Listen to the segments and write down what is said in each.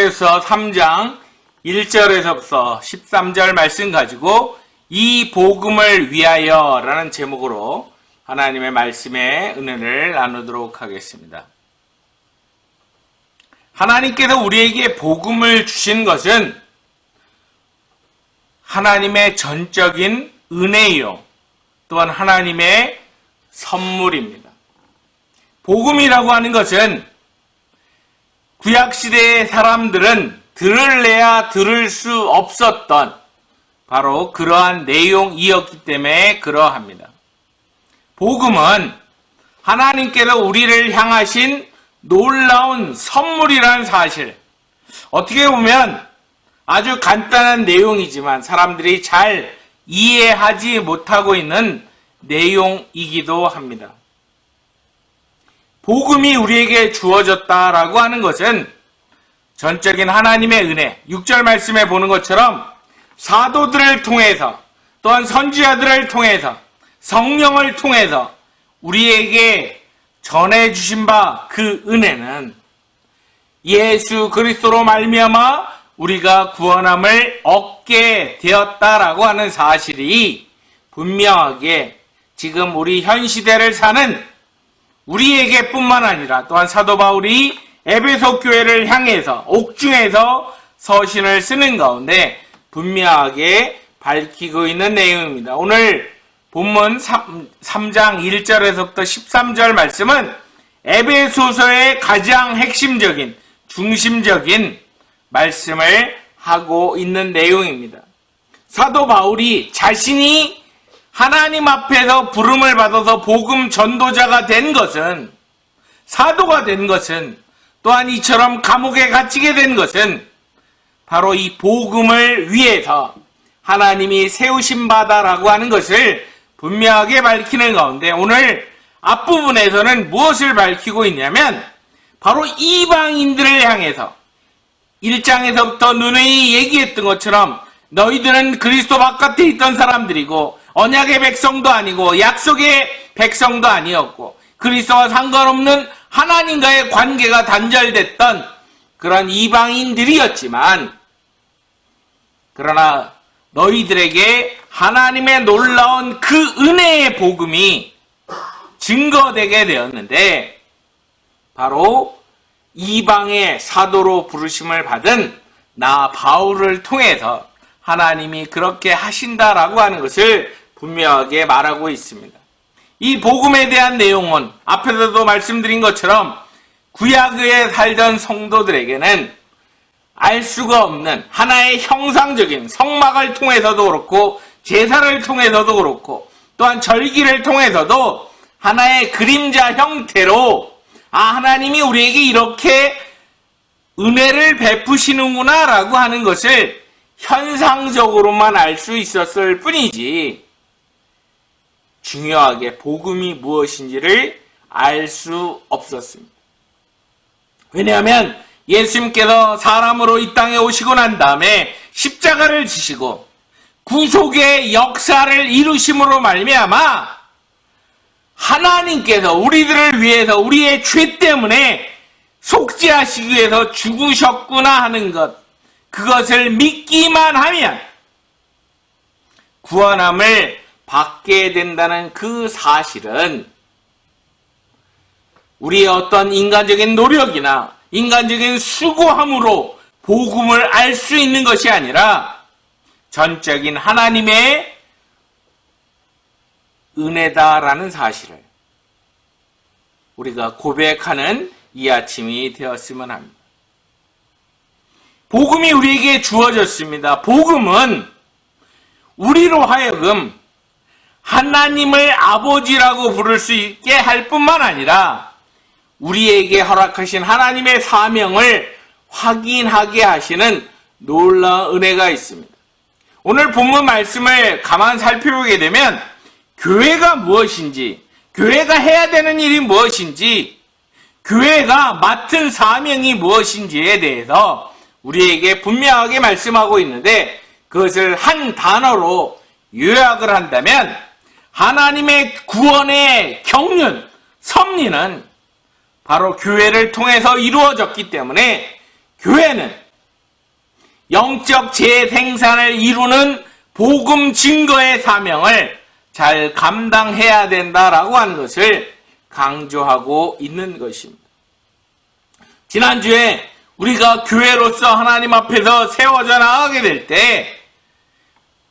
에베소서 3장 1절에서부터 13절 말씀 가지고 이 복음을 위하여 라는 제목으로 하나님의 말씀의 은혜를 나누도록 하겠습니다. 하나님께서 우리에게 복음을 주신 것은 하나님의 전적인 은혜요, 또한 하나님의 선물입니다. 복음이라고 하는 것은 구약시대의 사람들은 들을래야 들을 수 없었던 바로 그러한 내용이었기 때문에 그러합니다. 복음은 하나님께서 우리를 향하신 놀라운 선물이라는 사실, 어떻게 보면 아주 간단한 내용이지만 사람들이 잘 이해하지 못하고 있는 내용이기도 합니다. 복음이 우리에게 주어졌다라고 하는 것은 전적인 하나님의 은혜, 6절 말씀에 보는 것처럼 사도들을 통해서 또한 선지자들을 통해서 성령을 통해서 우리에게 전해주신 바 그 은혜는 예수 그리스도로 말미암아 우리가 구원함을 얻게 되었다라고 하는 사실이 분명하게 지금 우리 현 시대를 사는 우리에게 뿐만 아니라 또한 사도 바울이 에베소 교회를 향해서 옥중에서 서신을 쓰는 가운데 분명하게 밝히고 있는 내용입니다. 오늘 본문 3장 1절에서부터 13절 말씀은 에베소서의 가장 핵심적인 중심적인 말씀을 하고 있는 내용입니다. 사도 바울이 자신이 하나님 앞에서 부름을 받아서 복음 전도자가 된 것은, 사도가 된 것은, 또한 이처럼 감옥에 갇히게 된 것은 바로 이 복음을 위해서 하나님이 세우신 바다라고 하는 것을 분명하게 밝히는 가운데 오늘 앞부분에서는 무엇을 밝히고 있냐면 바로 이방인들을 향해서 1장에서부터 누누이 얘기했던 것처럼 너희들은 그리스도 바깥에 있던 사람들이고 언약의 백성도 아니고 약속의 백성도 아니었고 그리스도와 상관없는 하나님과의 관계가 단절됐던 그런 이방인들이었지만, 그러나 너희들에게 하나님의 놀라운 그 은혜의 복음이 증거되게 되었는데 바로 이방의 사도로 부르심을 받은 나 바울을 통해서 하나님이 그렇게 하신다라고 하는 것을 분명하게 말하고 있습니다. 이 복음에 대한 내용은 앞에서도 말씀드린 것처럼 구약에 살던 성도들에게는 알 수가 없는 하나의 형상적인 성막을 통해서도 그렇고 제사를 통해서도 그렇고 또한 절기를 통해서도 하나의 그림자 형태로 하나님이 우리에게 이렇게 은혜를 베푸시는구나 라고 하는 것을 현상적으로만 알 수 있었을 뿐이지 중요하게 복음이 무엇인지를 알 수 없었습니다. 왜냐하면 예수님께서 사람으로 이 땅에 오시고 난 다음에 십자가를 지시고 구속의 역사를 이루심으로 말미암아 하나님께서 우리들을 위해서 우리의 죄 때문에 속죄하시기 위해서 죽으셨구나 하는 것, 그것을 믿기만 하면 구원함을 받게 된다는 그 사실은 우리의 어떤 인간적인 노력이나 인간적인 수고함으로 복음을 알 수 있는 것이 아니라 전적인 하나님의 은혜다라는 사실을 우리가 고백하는 이 아침이 되었으면 합니다. 복음이 우리에게 주어졌습니다. 복음은 우리로 하여금 하나님을 아버지라고 부를 수 있게 할 뿐만 아니라 우리에게 허락하신 하나님의 사명을 확인하게 하시는 놀라운 은혜가 있습니다. 오늘 본문 말씀을 가만 살펴보게 되면 교회가 무엇인지, 교회가 해야 되는 일이 무엇인지, 교회가 맡은 사명이 무엇인지에 대해서 우리에게 분명하게 말씀하고 있는데 그것을 한 단어로 요약을 한다면 하나님의 구원의 경륜, 섭리는 바로 교회를 통해서 이루어졌기 때문에 교회는 영적 재생산을 이루는 복음 증거의 사명을 잘 감당해야 된다라고 하는 것을 강조하고 있는 것입니다. 지난주에 우리가 교회로서 하나님 앞에서 세워져 나가게 될 때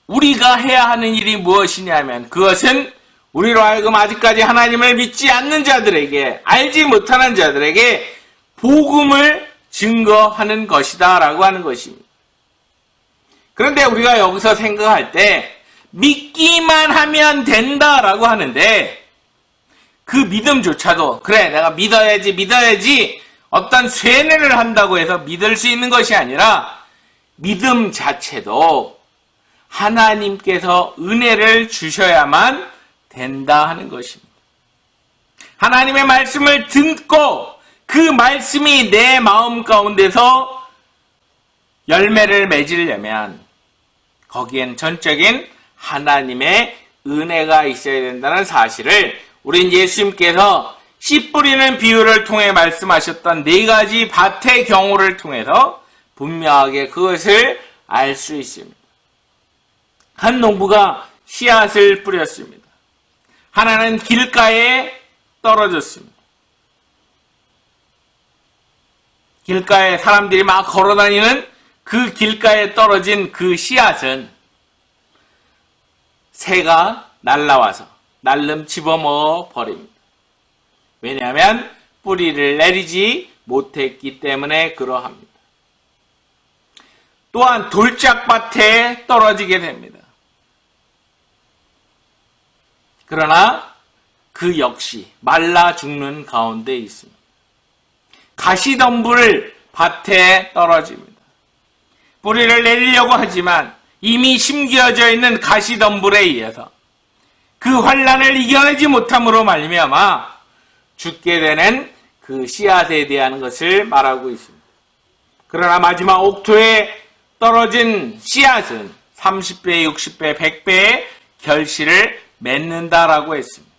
우리가 해야 하는 일이 무엇이냐면 그것은 우리로 하여금 아직까지 하나님을 믿지 않는 자들에게, 알지 못하는 자들에게 복음을 증거하는 것이다 라고 하는 것입니다. 그런데 우리가 여기서 생각할 때 믿기만 하면 된다라고 하는데 그 믿음조차도 그래 내가 믿어야지 어떤 쇠뇌를 한다고 해서 믿을 수 있는 것이 아니라 믿음 자체도 하나님께서 은혜를 주셔야만 된다 하는 것입니다. 하나님의 말씀을 듣고 그 말씀이 내 마음 가운데서 열매를 맺으려면 거기엔 전적인 하나님의 은혜가 있어야 된다는 사실을 우린 예수님께서 씨 뿌리는 비유를 통해 말씀하셨던 4가지 밭의 경우를 통해서 분명하게 그것을 알 수 있습니다. 한 농부가 씨앗을 뿌렸습니다. 하나는 길가에 떨어졌습니다. 길가에 사람들이 막 걸어다니는 그 길가에 떨어진 그 씨앗은 새가 날라와서 날름 집어먹어 버립니다. 왜냐하면 뿌리를 내리지 못했기 때문에 그러합니다. 또한 돌짝밭에 떨어지게 됩니다. 그러나 그 역시 말라 죽는 가운데 있습니다. 가시덤불 밭에 떨어집니다. 뿌리를 내리려고 하지만 이미 심겨져 있는 가시덤불에 의해서 그 환난을 이겨내지 못함으로 말미암아 죽게 되는 그 씨앗에 대한 것을 말하고 있습니다. 그러나 마지막 옥토에 떨어진 씨앗은 30배, 60배, 100배의 결실을 맺는다라고 했습니다.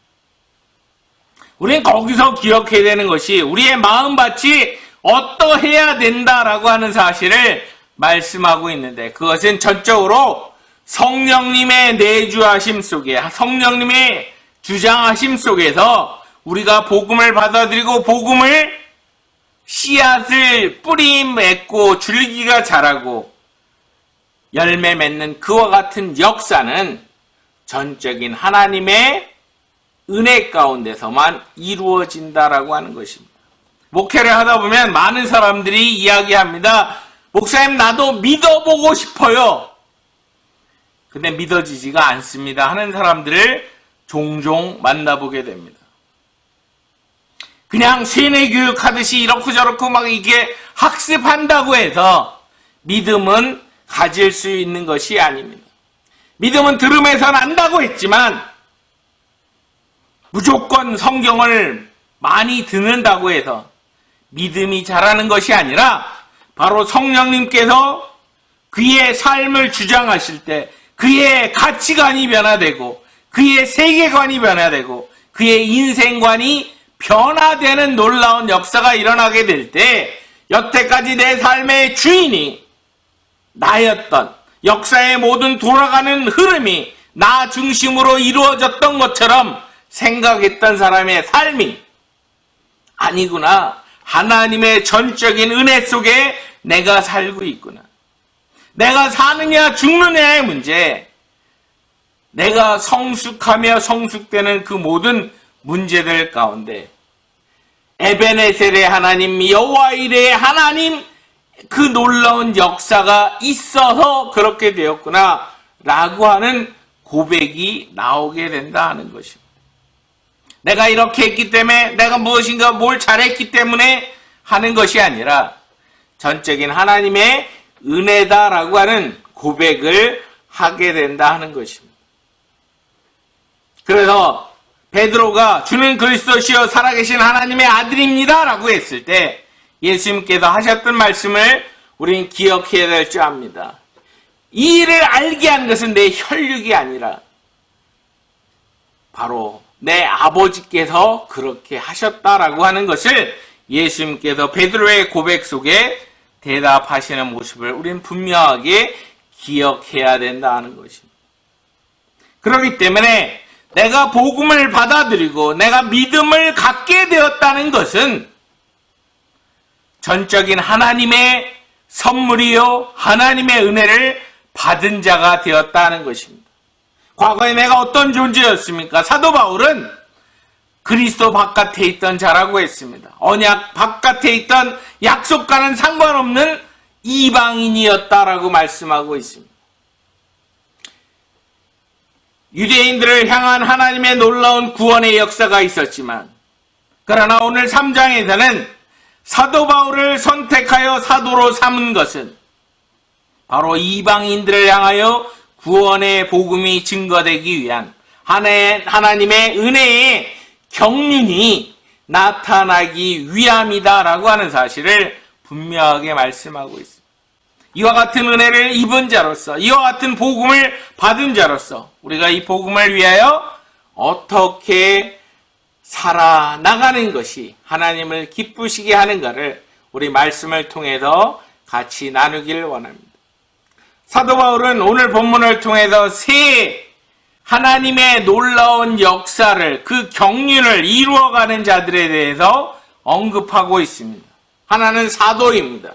우리는 거기서 기억해야 되는 것이 우리의 마음밭이 어떠해야 된다라고 하는 사실을 말씀하고 있는데 그것은 전적으로 성령님의 내주하심 속에 성령님의 주장하심 속에서 우리가 복음을 받아들이고 복음을 씨앗을 뿌리 맺고 줄기가 자라고 열매 맺는 그와 같은 역사는 전적인 하나님의 은혜 가운데서만 이루어진다라고 하는 것입니다. 목회를 하다 보면 많은 사람들이 이야기합니다. 목사님 나도 믿어보고 싶어요. 근데 믿어지지가 않습니다 하는 사람들을 종종 만나보게 됩니다. 그냥 세뇌 교육하듯이 이렇고 저렇고 막 이게 학습한다고 해서 믿음은 가질 수 있는 것이 아닙니다. 믿음은 들음에서 난다고 했지만 무조건 성경을 많이 듣는다고 해서 믿음이 자라는 것이 아니라 바로 성령님께서 그의 삶을 주장하실 때 그의 가치관이 변화되고 그의 세계관이 변화되고 그의 인생관이 변화되는 놀라운 역사가 일어나게 될 때 여태까지 내 삶의 주인이 나였던 역사의 모든 돌아가는 흐름이 나 중심으로 이루어졌던 것처럼 생각했던 사람의 삶이 아니구나. 하나님의 전적인 은혜 속에 내가 살고 있구나. 내가 사느냐 죽느냐의 문제, 내가 성숙하며 성숙되는 그 모든 문제들 가운데 에베네셀의 하나님, 여호와 이레의 하나님, 그 놀라운 역사가 있어서 그렇게 되었구나 라고 하는 고백이 나오게 된다 하는 것입니다. 내가 이렇게 했기 때문에 내가 무엇인가 뭘 잘했기 때문에 하는 것이 아니라 전적인 하나님의 은혜다라고 하는 고백을 하게 된다 하는 것입니다. 그래서 베드로가 주는 그리스도시여 살아계신 하나님의 아들입니다 라고 했을 때 예수님께서 하셨던 말씀을 우리는 기억해야 될 줄 압니다. 이 일을 알게 한 것은 내 혈육이 아니라 바로 내 아버지께서 그렇게 하셨다라고 하는 것을 예수님께서 베드로의 고백 속에 대답하시는 모습을 우리는 분명하게 기억해야 된다는 것입니다. 그렇기 때문에 내가 복음을 받아들이고 내가 믿음을 갖게 되었다는 것은 전적인 하나님의 선물이요 하나님의 은혜를 받은 자가 되었다는 것입니다. 과거에 내가 어떤 존재였습니까? 사도 바울은 그리스도 바깥에 있던 자라고 했습니다. 언약 바깥에 있던 약속과는 상관없는 이방인이었다라고 말씀하고 있습니다. 유대인들을 향한 하나님의 놀라운 구원의 역사가 있었지만, 그러나 오늘 3장에서는 사도 바울을 선택하여 사도로 삼은 것은 바로 이방인들을 향하여 구원의 복음이 증거되기 위한 하나님의 은혜의 경륜이 나타나기 위함이다라고 하는 사실을 분명하게 말씀하고 있습니다. 이와 같은 은혜를 입은 자로서, 이와 같은 복음을 받은 자로서 우리가 이 복음을 위하여 어떻게 살아나가는 것이 하나님을 기쁘시게 하는가를 우리 말씀을 통해서 같이 나누길 원합니다. 사도 바울은 오늘 본문을 통해서 세 하나님의 놀라운 역사를, 그 경륜을 이루어가는 자들에 대해서 언급하고 있습니다. 하나는 사도입니다.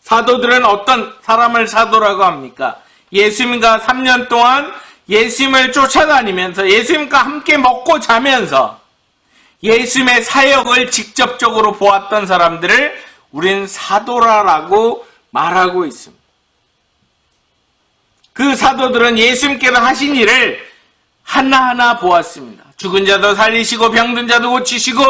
사도들은 어떤 사람을 사도라고 합니까? 예수님과 3년 동안 예수님을 쫓아다니면서 예수님과 함께 먹고 자면서 예수님의 사역을 직접적으로 보았던 사람들을 우리는 사도라고 말하고 있습니다. 그 사도들은 예수님께서 하신 일을 하나하나 보았습니다. 죽은 자도 살리시고 병든 자도 고치시고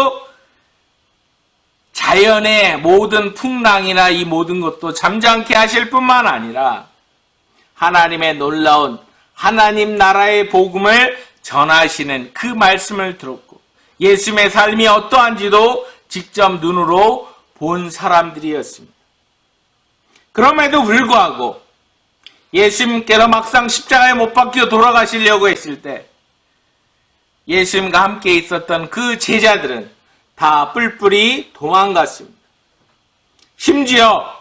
자연의 모든 풍랑이나 이 모든 것도 잠잠케 하실 뿐만 아니라 하나님의 놀라운 하나님 나라의 복음을 전하시는 그 말씀을 들었고 예수님의 삶이 어떠한지도 직접 눈으로 본 사람들이었습니다. 그럼에도 불구하고 예수님께서 막상 십자가에 못 박혀 돌아가시려고 했을 때 예수님과 함께 있었던 그 제자들은 다 뿔뿔이 도망갔습니다. 심지어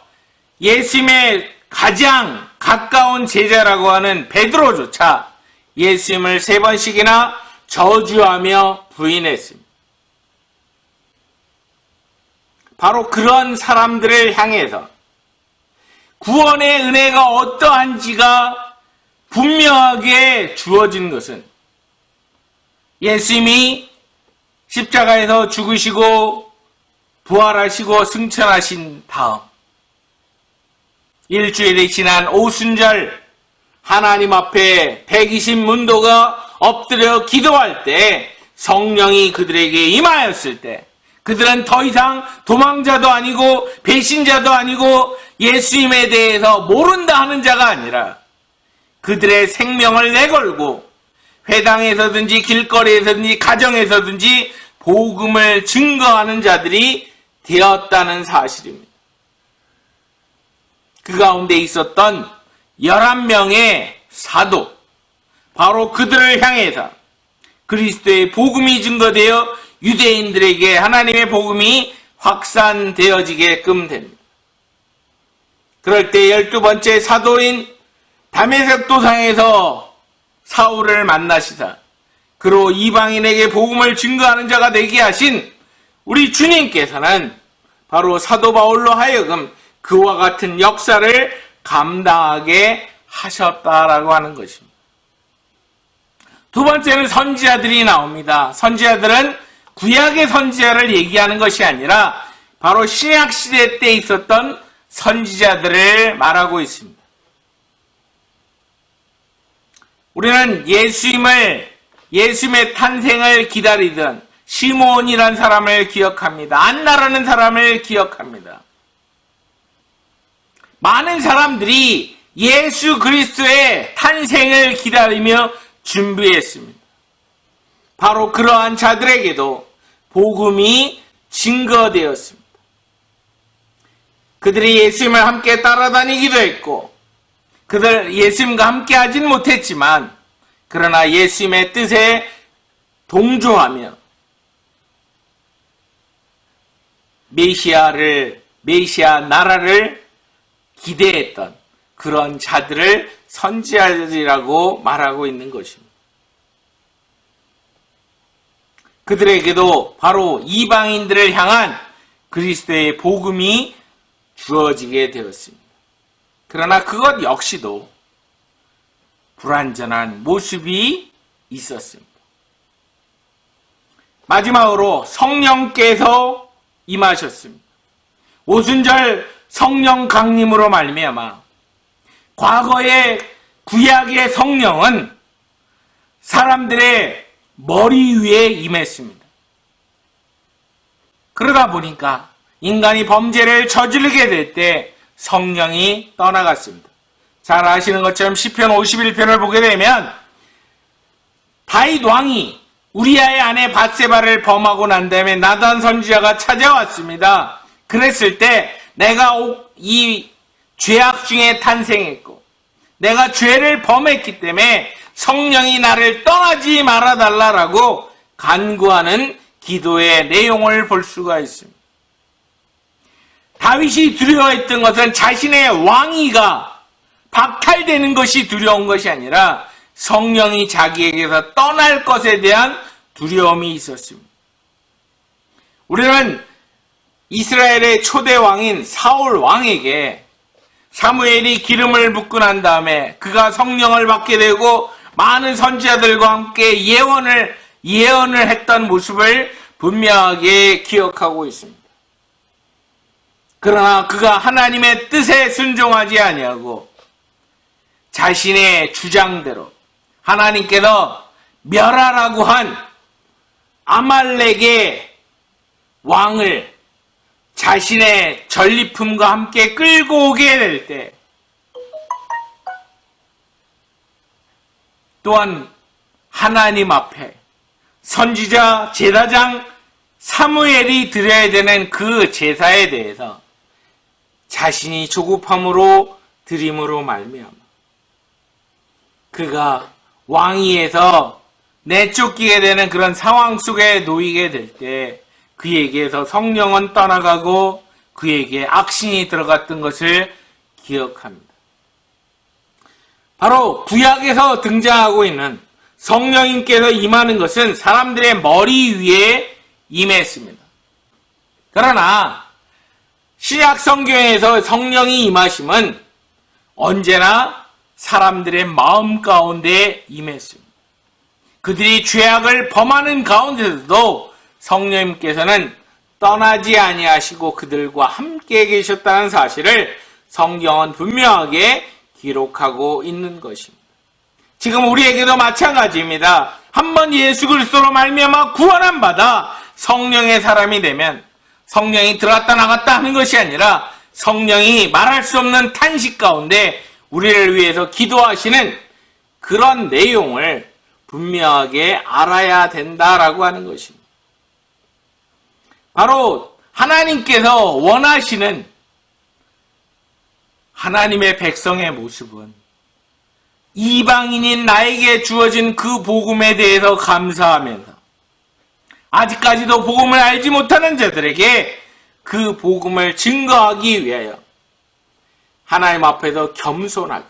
예수님의 가장 가까운 제자라고 하는 베드로조차 예수님을 3번씩이나 저주하며 부인했습니다. 바로 그런 사람들을 향해서 구원의 은혜가 어떠한지가 분명하게 주어진 것은 예수님이 십자가에서 죽으시고 부활하시고 승천하신 다음 일주일이 지난 오순절 하나님 앞에 120문도가 엎드려 기도할 때 성령이 그들에게 임하였을 때 그들은 더 이상 도망자도 아니고 배신자도 아니고 예수님에 대해서 모른다 하는 자가 아니라 그들의 생명을 내걸고 회당에서든지 길거리에서든지 가정에서든지 복음을 증거하는 자들이 되었다는 사실입니다. 그 가운데 있었던 11명의 사도, 바로 그들을 향해서 그리스도의 복음이 증거되어 유대인들에게 하나님의 복음이 확산되어지게끔 됩니다. 그럴 때 12번째 사도인 다메섹 도상에서 사울을 만나시사 그로 이방인에게 복음을 증거하는 자가 되게 하신 우리 주님께서는 바로 사도 바울로 하여금 그와 같은 역사를 감당하게 하셨다라고 하는 것입니다. 두 번째는 선지자들이 나옵니다. 선지자들은 구약의 선지자를 얘기하는 것이 아니라 바로 신약 시대 때 있었던 선지자들을 말하고 있습니다. 우리는 예수님의 탄생을 기다리던 시몬이라는 사람을 기억합니다. 안나라는 사람을 기억합니다. 많은 사람들이 예수 그리스도의 탄생을 기다리며 준비했습니다. 바로 그러한 자들에게도 복음이 증거되었습니다. 그들이 예수님을 함께 따라다니기도 했고 그들 예수님과 함께 하진 못했지만 그러나 예수님의 뜻에 동조하며 메시아 나라를 기대했던 그런 자들을 선지자들이라고 말하고 있는 것입니다. 그들에게도 바로 이방인들을 향한 그리스도의 복음이 주어지게 되었습니다. 그러나 그것 역시도 불완전한 모습이 있었습니다. 마지막으로 성령께서 임하셨습니다. 오순절 성령 강림으로 말미암아 과거의 구약의 성령은 사람들의 머리 위에 임했습니다. 그러다 보니까 인간이 범죄를 저지르게 될 때 성령이 떠나갔습니다. 잘 아시는 것처럼 시편 51편을 보게 되면 다윗 왕이 우리아의 아내 밧세바를 범하고 난 다음에 나단 선지자가 찾아왔습니다. 그랬을 때 내가 이 죄악 중에 탄생했고 내가 죄를 범했기 때문에 성령이 나를 떠나지 말아달라라고 간구하는 기도의 내용을 볼 수가 있습니다. 다윗이 두려워했던 것은 자신의 왕위가 박탈되는 것이 두려운 것이 아니라 성령이 자기에게서 떠날 것에 대한 두려움이 있었습니다. 우리는 이스라엘의 초대 왕인 사울 왕에게 사무엘이 기름을 붓고 난 다음에 그가 성령을 받게 되고 많은 선지자들과 함께 예언을 했던 모습을 분명하게 기억하고 있습니다. 그러나 그가 하나님의 뜻에 순종하지 아니하고 자신의 주장대로 하나님께서 멸하라고 한 아말렉의 왕을 자신의 전리품과 함께 끌고 오게 될 때 또한 하나님 앞에 선지자 제사장 사무엘이 드려야 되는 그 제사에 대해서 자신이 조급함으로 드림으로 말미암아 그가 왕위에서 내쫓기게 되는 그런 상황 속에 놓이게 될 때 그에게서 성령은 떠나가고 그에게 악신이 들어갔던 것을 기억합니다. 바로 구약에서 등장하고 있는 성령님께서 임하는 것은 사람들의 머리 위에 임했습니다. 그러나 신약 성경에서 성령이 임하심은 언제나 사람들의 마음 가운데 임했습니다. 그들이 죄악을 범하는 가운데서도 성령님께서는 떠나지 아니하시고 그들과 함께 계셨다는 사실을 성경은 분명하게 기록하고 있는 것입니다. 지금 우리에게도 마찬가지입니다. 한번 예수 그리스도로 말미암아 구원한 바다 성령의 사람이 되면 성령이 들어갔다 나갔다 하는 것이 아니라 성령이 말할 수 없는 탄식 가운데 우리를 위해서 기도하시는 그런 내용을 분명하게 알아야 된다라고 하는 것입니다. 바로 하나님께서 원하시는 하나님의 백성의 모습은 이방인인 나에게 주어진 그 복음에 대해서 감사하면서 아직까지도 복음을 알지 못하는 자들에게 그 복음을 증거하기 위하여 하나님 앞에서 겸손하게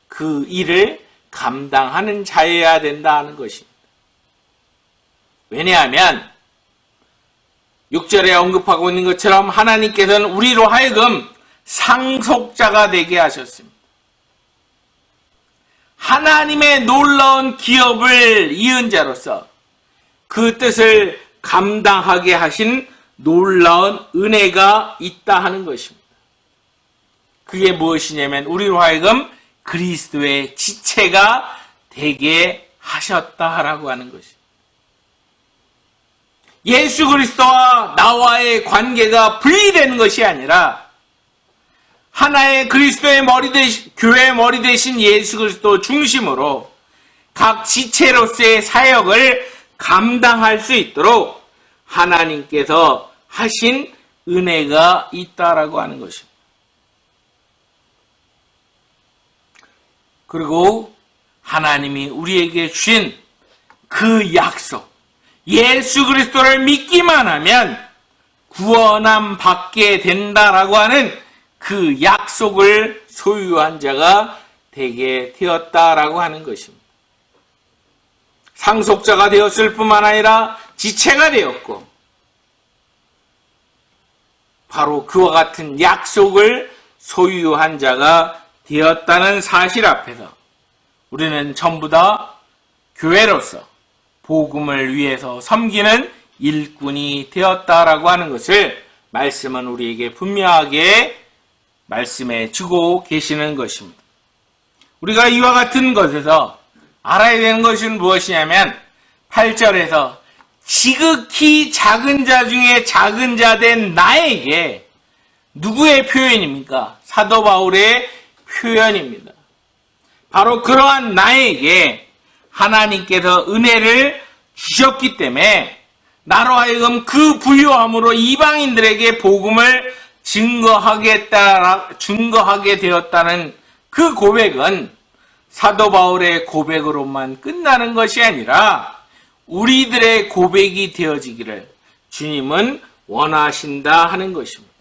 그 일을 감당하는 자여야 된다는 것입니다. 왜냐하면 6절에 언급하고 있는 것처럼 하나님께서는 우리로 하여금 상속자가 되게 하셨습니다. 하나님의 놀라운 기업을 이은 자로서 그 뜻을 감당하게 하신 놀라운 은혜가 있다 하는 것입니다. 그게 무엇이냐면 우리로 하여금 그리스도의 지체가 되게 하셨다라고 하는 것입니다. 예수 그리스도와 나와의 관계가 분리되는 것이 아니라 하나의 그리스도의 머리 대신, 교회의 머리 대신 예수 그리스도 중심으로 각 지체로서의 사역을 감당할 수 있도록 하나님께서 하신 은혜가 있다라고 하는 것입니다. 그리고 하나님이 우리에게 주신 그 약속, 예수 그리스도를 믿기만 하면 구원함 받게 된다라고 하는 그 약속을 소유한 자가 되게 되었다라고 하는 것입니다. 상속자가 되었을 뿐만 아니라 지체가 되었고, 바로 그와 같은 약속을 소유한 자가 되었다는 사실 앞에서 우리는 전부 다 교회로서 복음을 위해서 섬기는 일꾼이 되었다라고 하는 것을 말씀은 우리에게 분명하게 말씀해 주고 계시는 것입니다. 우리가 이와 같은 것에서 알아야 되는 것은 무엇이냐면 8절에서 지극히 작은 자 중에 작은 자 된 나에게, 누구의 표현입니까? 사도 바울의 표현입니다. 바로 그러한 나에게 하나님께서 은혜를 주셨기 때문에 나로 하여금 그 부유함으로 이방인들에게 복음을 증거하게 되었다는 그 고백은 사도 바울의 고백으로만 끝나는 것이 아니라 우리들의 고백이 되어지기를 주님은 원하신다 하는 것입니다.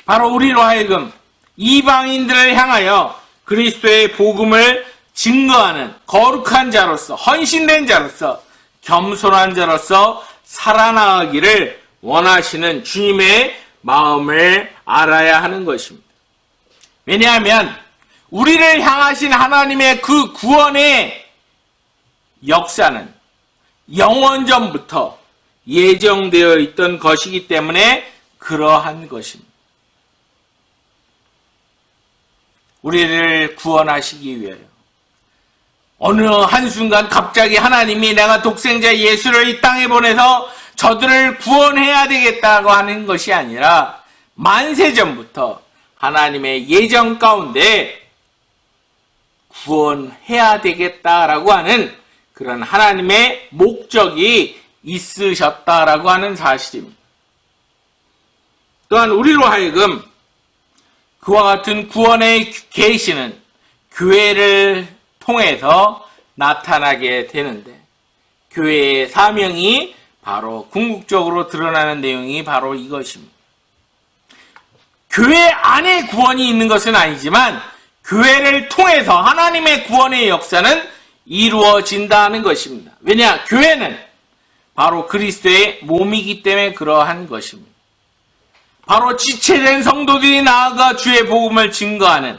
바로 우리로 하여금 이방인들을 향하여 그리스도의 복음을 증거하는 거룩한 자로서, 헌신된 자로서, 겸손한 자로서 살아나가기를 원하시는 주님의 마음을 알아야 하는 것입니다. 왜냐하면 우리를 향하신 하나님의 그 구원의 역사는 영원전부터 예정되어 있던 것이기 때문에 그러한 것입니다. 우리를 구원하시기 위하여 어느 한순간 갑자기 하나님이 내가 독생자 예수를 이 땅에 보내서 저들을 구원해야 되겠다고 하는 것이 아니라 만세전부터 하나님의 예정 가운데 구원해야 되겠다라고 하는 그런 하나님의 목적이 있으셨다라고 하는 사실입니다. 또한 우리로 하여금 그와 같은 구원의 계시는 교회를 통해서 나타나게 되는데, 교회의 사명이 바로 궁극적으로 드러나는 내용이 바로 이것입니다. 교회 안에 구원이 있는 것은 아니지만 교회를 통해서 하나님의 구원의 역사는 이루어진다는 것입니다. 왜냐? 교회는 바로 그리스도의 몸이기 때문에 그러한 것입니다. 바로 지체된 성도들이 나아가 주의 복음을 증거하는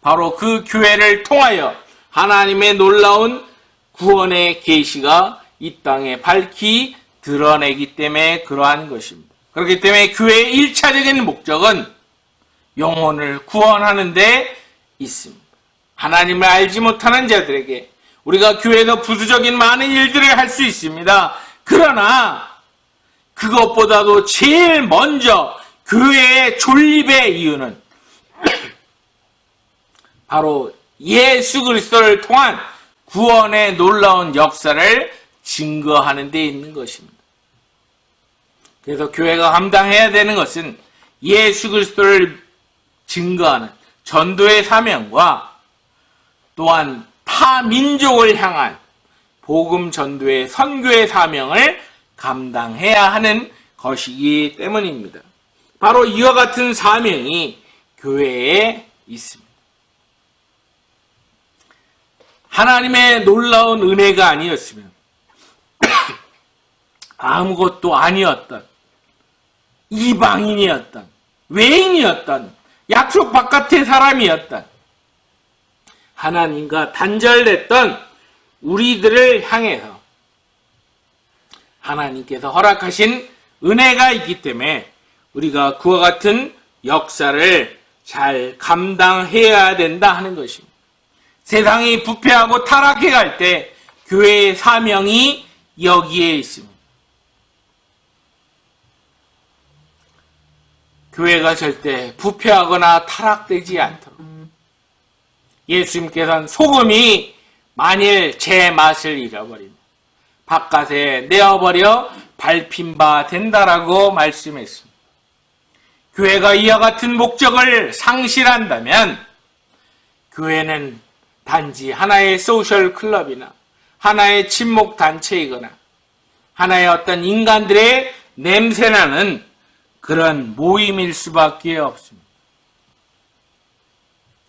바로 그 교회를 통하여 하나님의 놀라운 구원의 계시가 이 땅에 밝히 드러내기 때문에 그러한 것입니다. 그렇기 때문에 교회의 1차적인 목적은 영혼을 구원하는 데 있습니다. 하나님을 알지 못하는 자들에게 우리가 교회에서 부수적인 많은 일들을 할 수 있습니다. 그러나 그것보다도 제일 먼저 교회의 존립의 이유는 바로 예수 그리스도를 통한 구원의 놀라운 역사를 증거하는 데 있는 것입니다. 그래서 교회가 감당해야 되는 것은 예수 그리스도를 증거하는 전도의 사명과 또한 타 민족을 향한 복음 전도의 선교의 사명을 감당해야 하는 것이기 때문입니다. 바로 이와 같은 사명이 교회에 있습니다. 하나님의 놀라운 은혜가 아니었으면 아무것도 아니었던 이방인이었던 외인이었던 약속 바깥의 사람이었던 하나님과 단절됐던 우리들을 향해서 하나님께서 허락하신 은혜가 있기 때문에 우리가 그와 같은 역사를 잘 감당해야 된다 하는 것입니다. 세상이 부패하고 타락해 갈 때 교회의 사명이 여기에 있습니다. 교회가 절대 부패하거나 타락되지 않도록 예수님께서는 소금이 만일 제 맛을 잃어버리면 바깥에 내어버려 밟힌 바 된다라고 말씀했습니다. 교회가 이와 같은 목적을 상실한다면 교회는 단지 하나의 소셜 클럽이나 하나의 친목 단체이거나 하나의 어떤 인간들의 냄새나는 그런 모임일 수밖에 없습니다.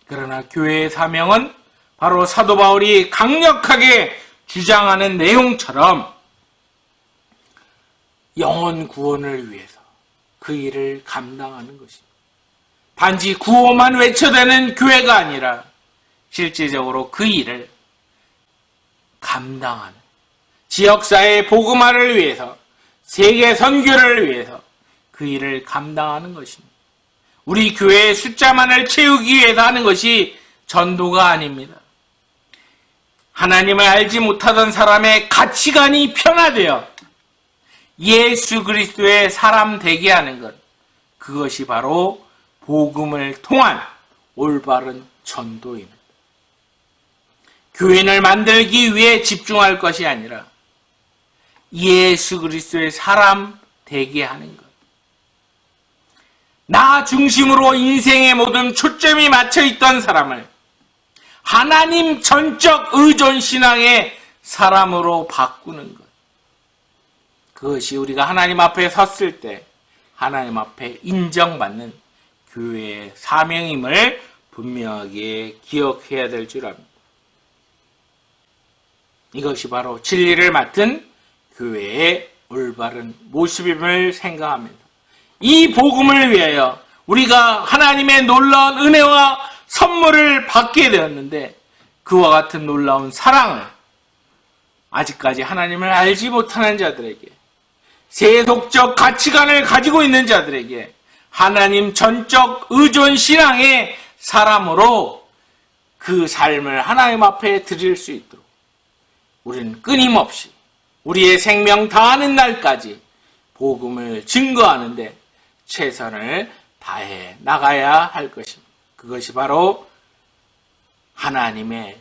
그러나 교회의 사명은 바로 사도 바울이 강력하게 주장하는 내용처럼 영혼 구원을 위해서 그 일을 감당하는 것입니다. 단지 구호만 외쳐대는 교회가 아니라 실제적으로 그 일을 감당하는, 지역사회 복음화를 위해서, 세계 선교를 위해서 그 일을 감당하는 것입니다. 우리 교회의 숫자만을 채우기 위해서 하는 것이 전도가 아닙니다. 하나님을 알지 못하던 사람의 가치관이 변화되어 예수 그리스도의 사람 되게 하는 것, 그것이 바로 복음을 통한 올바른 전도입니다. 교인을 만들기 위해 집중할 것이 아니라 예수 그리스도의 사람 되게 하는 것. 나 중심으로 인생의 모든 초점이 맞춰 있던 사람을 하나님 전적 의존 신앙의 사람으로 바꾸는 것. 그것이 우리가 하나님 앞에 섰을 때 하나님 앞에 인정받는 교회의 사명임을 분명하게 기억해야 될 줄 압니다. 이것이 바로 진리를 맡은 교회의 올바른 모습임을 생각합니다. 이 복음을 위하여 우리가 하나님의 놀라운 은혜와 선물을 받게 되었는데, 그와 같은 놀라운 사랑을 아직까지 하나님을 알지 못하는 자들에게, 세속적 가치관을 가지고 있는 자들에게 하나님 전적 의존 신앙의 사람으로 그 삶을 하나님 앞에 드릴 수 있도록 우리는 끊임없이 우리의 생명 다하는 날까지 복음을 증거하는데 최선을 다해 나가야 할 것입니다. 그것이 바로 하나님의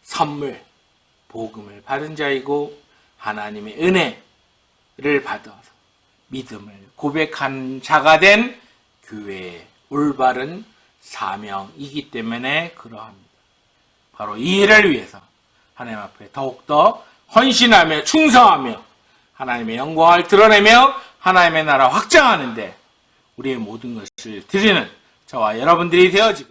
선물, 복음을 받은 자이고 하나님의 은혜를 받아서 믿음을 고백한 자가 된 교회의 올바른 사명이기 때문에 그러합니다. 바로 이 일을 위해서 하나님 앞에 더욱더 헌신하며 충성하며 하나님의 영광을 드러내며 하나님의 나라 확장하는데 우리의 모든 것을 드리는 저와 여러분들이 되어지고